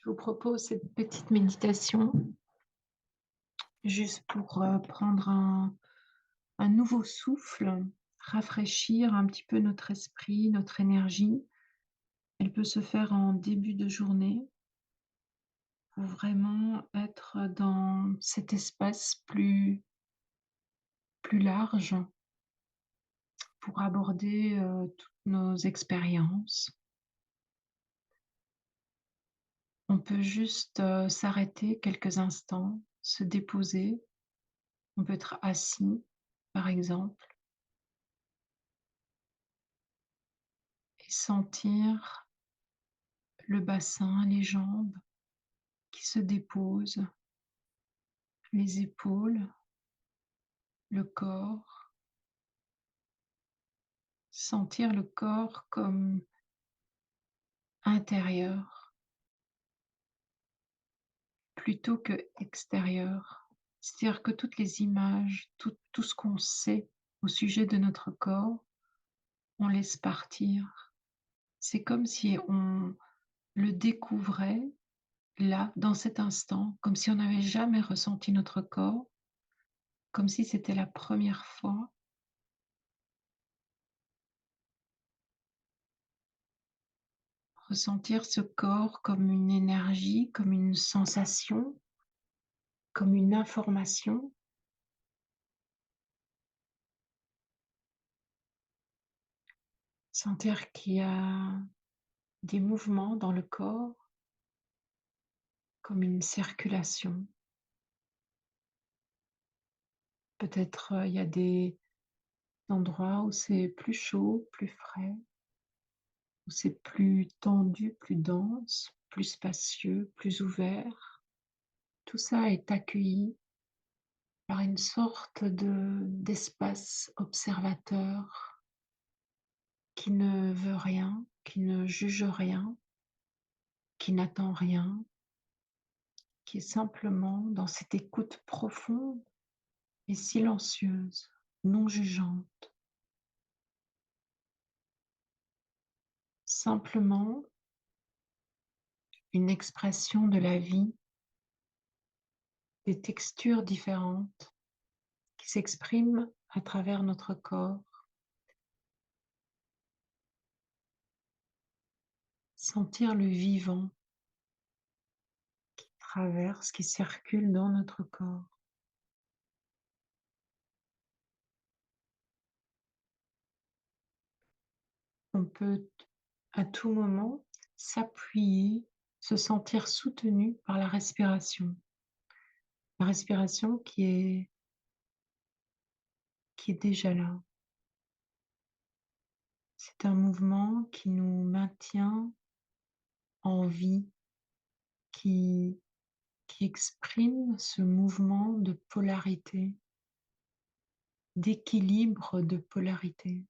Je vous propose cette petite méditation juste pour prendre un nouveau souffle, rafraîchir un petit peu notre esprit, notre énergie. Elle peut se faire en début de journée pour vraiment être dans cet espace plus large pour aborder toutes nos expériences. On peut juste s'arrêter quelques instants, se déposer. On peut être assis, par exemple, et sentir le bassin, les jambes qui se déposent, les épaules, le corps. Sentir le corps comme intérieur plutôt que extérieur. C'est-à-dire que toutes les images, tout ce qu'on sait au sujet de notre corps, on laisse partir. C'est comme si on le découvrait là, dans cet instant, comme si on n'avait jamais ressenti notre corps, comme si c'était la première fois. Ressentir ce corps comme une énergie, comme une sensation, comme une information. Sentir qu'il y a des mouvements dans le corps, comme une circulation. Peut-être il y a des endroits où c'est plus chaud, plus frais, où c'est plus tendu, plus dense, plus spacieux, plus ouvert. Tout ça est accueilli par une sorte d'espace observateur qui ne veut rien, qui ne juge rien, qui n'attend rien, qui est simplement dans cette écoute profonde et silencieuse, non jugeante. Simplement une expression de la vie, des textures différentes qui s'expriment à travers notre corps. Sentir le vivant qui traverse, qui circule dans notre corps. On peut à tout moment s'appuyer, se sentir soutenu par la respiration. La respiration qui est déjà là. C'est un mouvement qui nous maintient en vie, qui, qui exprime ce mouvement de polarité, d'équilibre de polarité.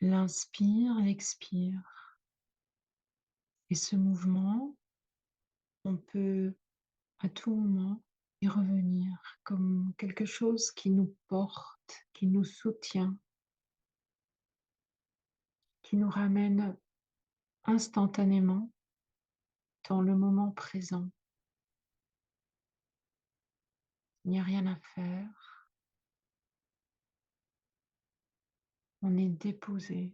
L'inspire, l'expire. Et ce mouvement, on peut à tout moment y revenir comme quelque chose qui nous porte, qui nous soutient, qui nous ramène instantanément dans le moment présent. Il n'y a rien à faire, on est déposé.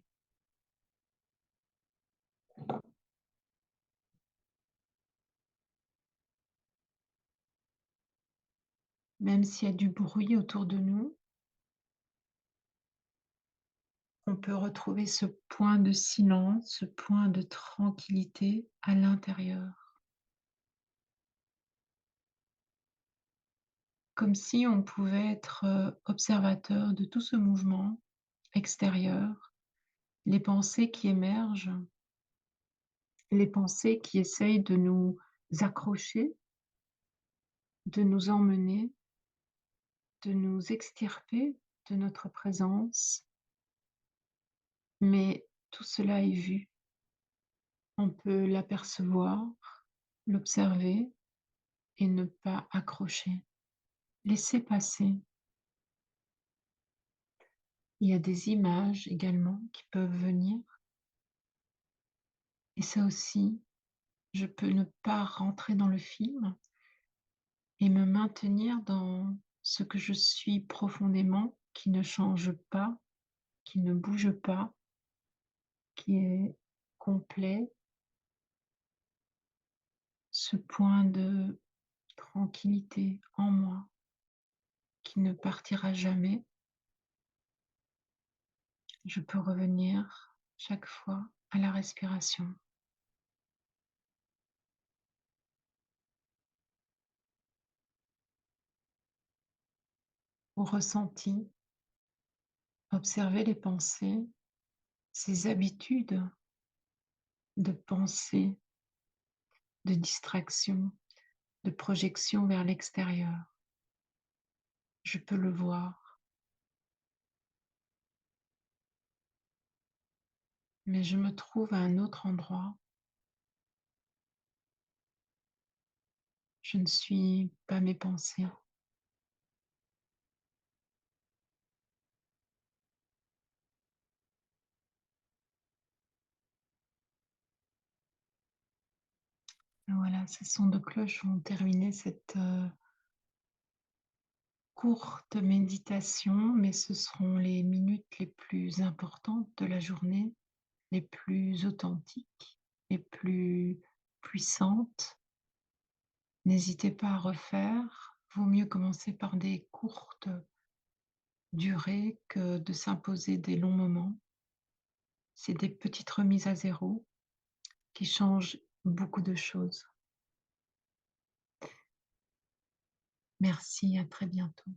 Même s'il y a du bruit autour de nous, on peut retrouver ce point de silence, ce point de tranquillité à l'intérieur. Comme si on pouvait être observateur de tout ce mouvement extérieur, les pensées qui émergent, les pensées qui essayent de nous accrocher, de nous emmener, de nous extirper de notre présence. Mais tout cela est vu. On peut l'apercevoir, l'observer et ne pas accrocher. Laisser passer. Il y a des images également qui peuvent venir. Et ça aussi, je peux ne pas rentrer dans le film et me maintenir dans ce que je suis profondément, qui ne change pas, qui ne bouge pas, qui est complet, ce point de tranquillité en moi qui ne partira jamais. Je peux revenir chaque fois à la respiration, au ressenti, observer les pensées, ces habitudes de pensée, de distraction, de projection vers l'extérieur. Je peux le voir, mais je me trouve à un autre endroit. Je ne suis pas mes pensées. Voilà, ces sons de cloche vont terminer cette courte méditation, mais ce seront les minutes les plus importantes de la journée, les plus authentiques, les plus puissantes. N'hésitez pas à refaire. Vaut mieux commencer par des courtes durées que de s'imposer des longs moments. C'est des petites remises à zéro qui changent beaucoup de choses. Merci, à très bientôt.